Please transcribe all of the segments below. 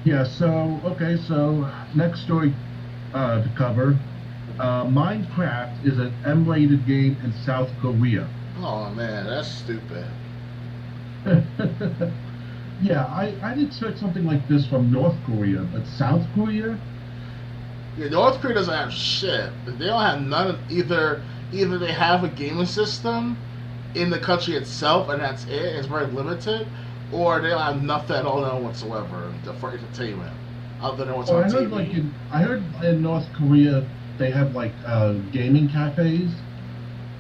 Yeah. So okay. So next story to cover. Minecraft is an M-rated game in South Korea. Oh man, that's stupid. Yeah, I did expect something like this from North Korea, but South Korea? Yeah, North Korea doesn't have shit. They don't have none of either. Either they have a gaming system in the country itself, and that's it. It's very limited, or they don't have nothing at all whatsoever for entertainment, other than what's Well, on TV. I heard in North Korea they have like gaming cafes,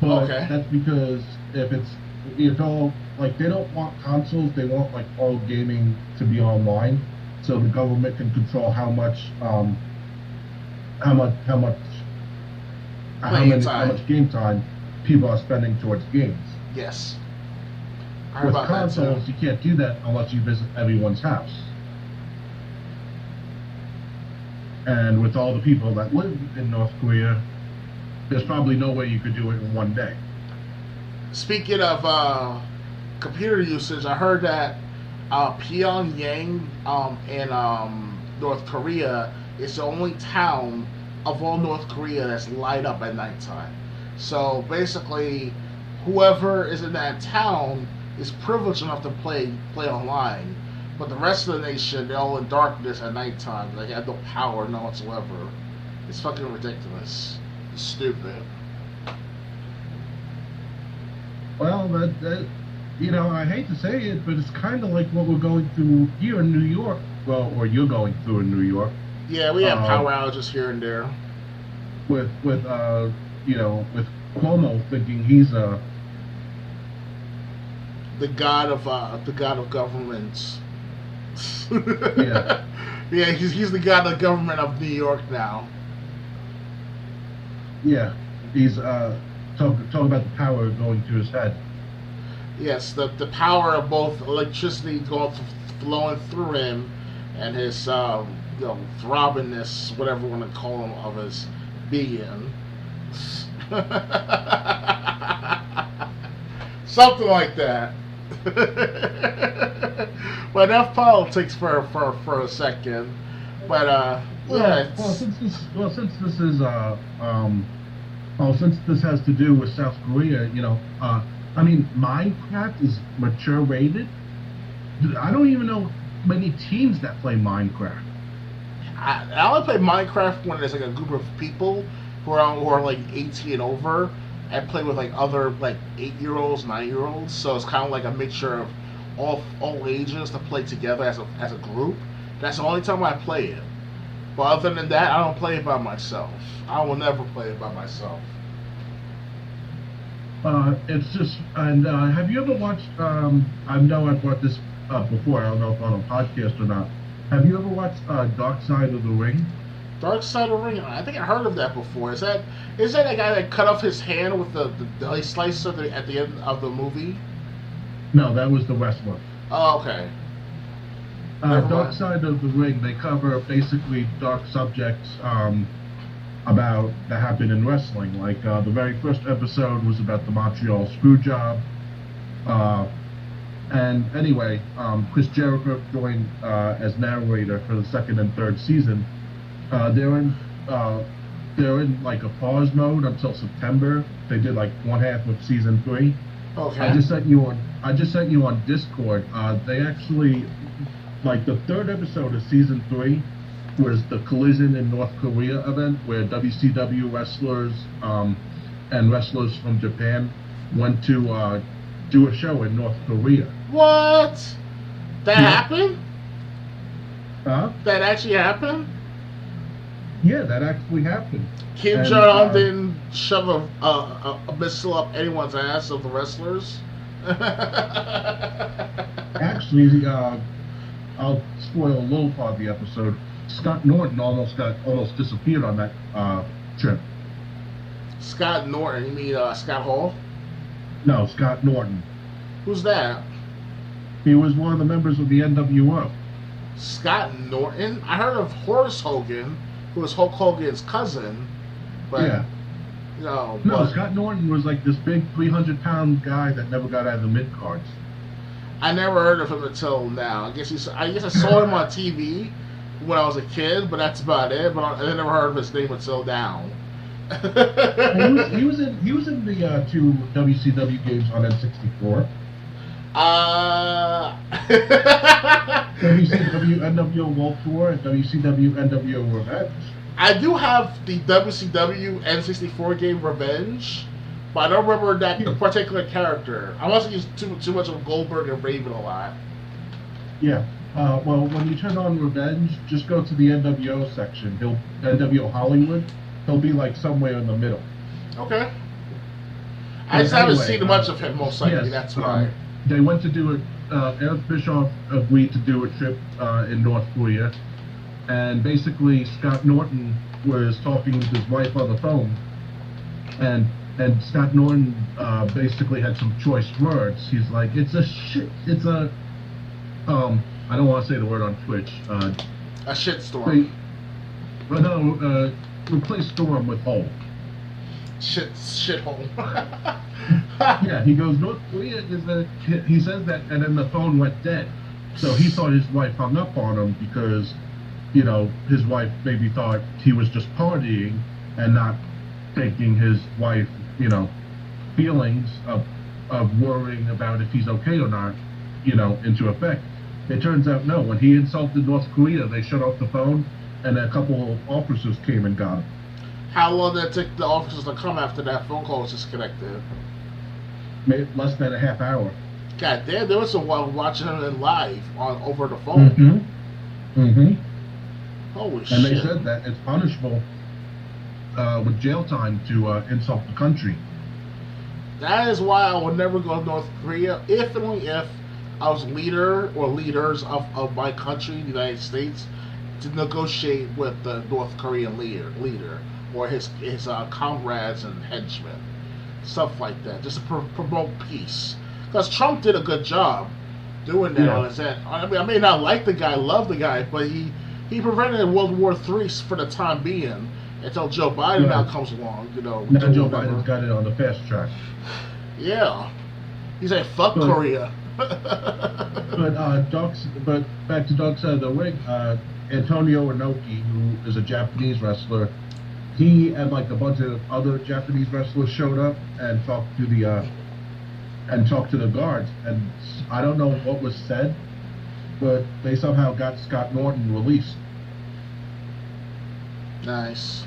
but Okay, that's because if all like they don't want consoles, they want like all gaming to be online, so the government can control how much playing time. how much game time people are spending towards games. Yes, I heard With about that too. consoles, you can't do that unless you visit everyone's house. And with all the people that live in North Korea, there's probably no way you could do it in one day. Speaking of computer usage, I heard that Pyongyang in North Korea is the only town of all North Korea that's light up at nighttime. So basically, whoever is in that town is privileged enough to play online, but the rest of the nation they're all in darkness at nighttime. They have no power, none whatsoever. It's fucking ridiculous. It's stupid. Well, I hate to say it, but it's kind of like what we're going through here in New York. Well, or you're going through in New York, Yeah, we have uh, power outages here and there. with Cuomo thinking he's a The god of governments. yeah Yeah, he's the god of the government of New York now. yeah he's talk about the power going to his head. Yes, the power of both electricity flowing through him and his throbbingness, whatever you want to call him, of his being. Something like that. But enough politics for a second. But yeah, it's Since this is since this has to do with South Korea, I mean, Minecraft is mature rated. I don't even know many teams that play Minecraft. I only play Minecraft when there's like a group of people who are like 18 and over, and play with like other like 8 year olds, 9 year olds. So it's kind of like a mixture of all ages to play together as a group. That's the only time I play it. But other than that, I don't play it by myself. I will never play it by myself. It's just, and have you ever watched? I know I brought this up before. I don't know if on a podcast or not. Have you ever watched Dark Side of the Ring? Dark Side of the Ring. I think I heard of that before. Is that a guy that cut off his hand with the deli slicer at the end of the movie? No, that was the wrestler. Oh, okay. Never Dark mind. Side of the Ring. They cover basically dark subjects about that happen in wrestling. Like the very first episode was about the Montreal Screwjob. Uh, and anyway, Chris Jericho joined as narrator for the second and third season. Uh, they're in uh, they're in like a pause mode until September. They did like one half of season three. Okay. I just sent you on Discord. They actually like the third episode of season three was the Collision in North Korea event where WCW wrestlers and wrestlers from Japan went to do a show in North Korea. What? That Yep. happened? Uh, That actually happened? yeah, that actually happened. Kim And Jong Un didn't shove a missile up anyone's ass of the wrestlers? actually, I'll spoil a little part of the episode. Scott Norton almost disappeared on that trip. Scott Norton, you mean Scott Hall? No, Scott Norton. Who's that? He was one of the members of the NWO. Scott Norton? I heard of Horace Hogan, who was Hulk Hogan's cousin, but Yeah. no, No, but Scott Norton was like this big 300-pound guy that never got out of the mid cards. I never heard of him until now. I guess I saw him on TV, when I was a kid, but that's about it. But I never heard of his name until now. He was in the two WCW games on N64. uh, WCW NWO World Tour and WCW NWO Revenge. I do have the WCW N64 game Revenge, but I don't remember that particular character. I must have used too much of Goldberg and Raven a lot. Yeah. Well, when you turn on Revenge, just go to the NWO section. NWO Hollywood. He'll be like somewhere in the middle. Okay. I just haven't seen much of him, most likely. Yes, that's why. They went to do it. Eric Bischoff agreed to do a trip in North Korea, and basically Scott Norton was talking with his wife on the phone, and Scott Norton basically had some choice words. He's like, "It's a shit. It's a I don't want to say the word on Twitch. A shitstorm. But no, replace storm with hole. Shithole. Yeah, he goes, North Korea is a. He says that, and then the phone went dead. So he thought his wife hung up on him because, his wife maybe thought he was just partying and not taking his wife, feelings of worrying about if he's okay or not, into effect. It turns out no. When he insulted North Korea, they shut off the phone, and a couple of officers came and got him. How long did it take the officers to come after that phone call was disconnected? Less than a half hour. God damn, there was someone watching him live over the phone. Mm-hmm. Mm-hmm. Holy shit. And they said that it's punishable with jail time to insult the country. That is why I would never go to North Korea, if and only if I was leader or leaders of my country, the United States, to negotiate with the North Korean leader or his comrades and henchmen. Stuff like that, just to promote peace. Because Trump did a good job doing that on his end. I mean, I may not like the guy, love the guy, but he prevented World War III for the time being until Joe Biden now comes along. Now Joe Biden's got it on the fast track. Yeah, he's like fuck Korea. But back to Dark Side of the Ring. Antonio Inoki, who is a Japanese wrestler, he and like a bunch of other Japanese wrestlers showed up and talked to the guards, and I don't know what was said, but they somehow got Scott Norton released. Nice.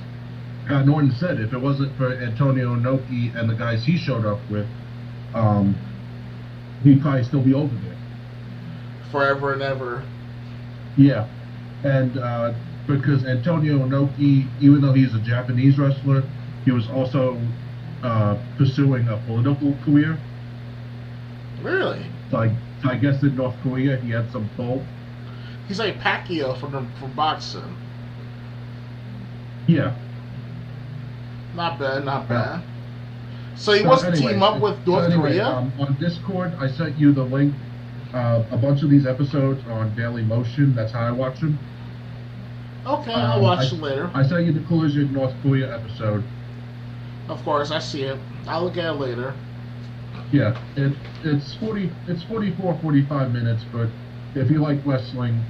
Scott Norton said if it wasn't for Antonio Inoki and the guys he showed up with, he'd probably still be over there. Forever and ever. Yeah. And because Antonio Inoki, even though he's a Japanese wrestler, he was also pursuing a political career. Really? So I guess in North Korea he had some pull. He's like Pacquiao from boxing. Yeah. Not bad. So he wants to team up with North Korea? On Discord, I sent you the link. A bunch of these episodes are on Daily Motion. That's how I watch them. Okay, I'll watch it later. I sent you the Collision North Korea episode. Of course, I see it. I'll look at it later. Yeah, it's 44, 45 minutes, but if you like wrestling,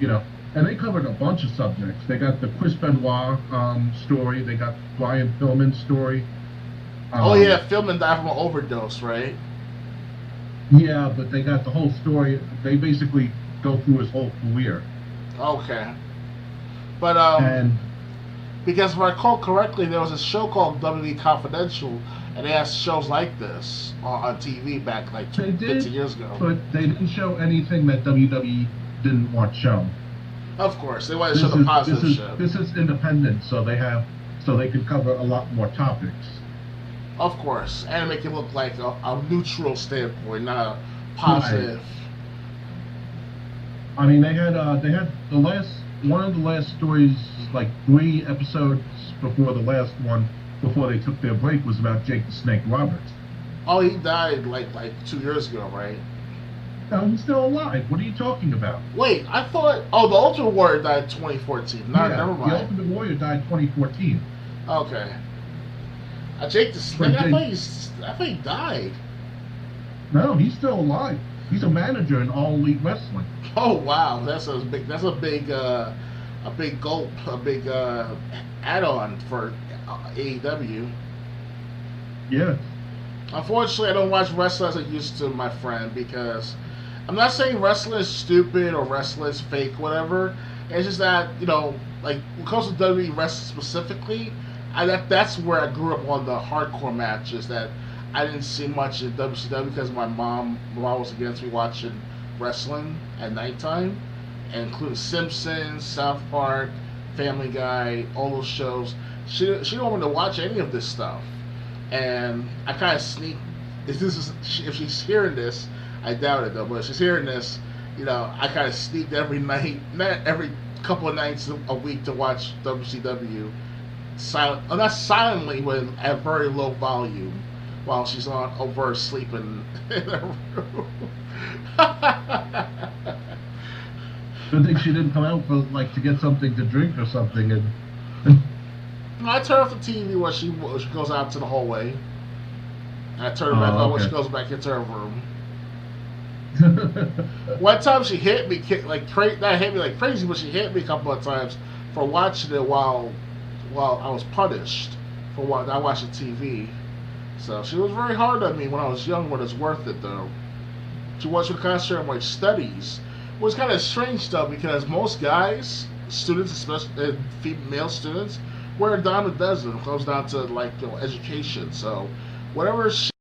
and they covered a bunch of subjects. They got the Chris Benoit story. They got Brian Pillman's story. Oh yeah, Pillman died from an overdose, right? Yeah, but they got the whole story. They basically go through his whole career. Okay. But and because if I recall correctly, there was a show called WWE Confidential, and they had shows like this on TV back like 15 years ago. But they didn't show anything that WWE didn't want shown. Of course, they wanted to show the positive shit. This is independent, so they can cover a lot more topics. Of course, and make it look like a neutral standpoint, not a positive. Right. I mean, they had one of the last stories, like 3 episodes before the last one, before they took their break, was about Jake the Snake Roberts. Oh, he died like 2 years ago, right? No, he's still alive. What are you talking about? Wait, I thought. Oh, the Ultimate Warrior died in 2014. Never mind. The Ultimate Warrior died 2014. Okay. Jake the Snake. I thought he died. No, he's still alive. He's a manager in All Elite Wrestling. Oh wow, that's a big a big gulp, a big add-on for AEW. Yeah. Unfortunately, I don't watch wrestling as I used to, my friend, because I'm not saying wrestling is stupid or wrestling is fake, whatever. It's just that, like when it comes to WWE wrestling specifically, that's where I grew up on the hardcore matches. That I didn't see much in WCW because my mom was against me watching wrestling at nighttime, and including Simpsons, South Park, Family Guy, all those shows. She didn't want me to watch any of this stuff, and I kind of sneak. If she's hearing this, I doubt it though. But if she's hearing this, I kind of sneaked every night, not every couple of nights a week to watch WCW. Not silently, but at very low volume, while she's on over sleeping in her room. Good thing she didn't come out for to get something to drink or something. And I turn off the TV when she goes out to the hallway. And I turn it back on when she goes back into her room. One time she hit me not hit me like crazy, but she hit me a couple of times for watching it while I was punished for what I watched the TV. So she was very hard on me when I was young, but it's worth it though. She wants me to concentrate on my studies. It was kind of strange though, because most guys, students, especially female students, wear a dime a dozen. It comes down to education. So whatever she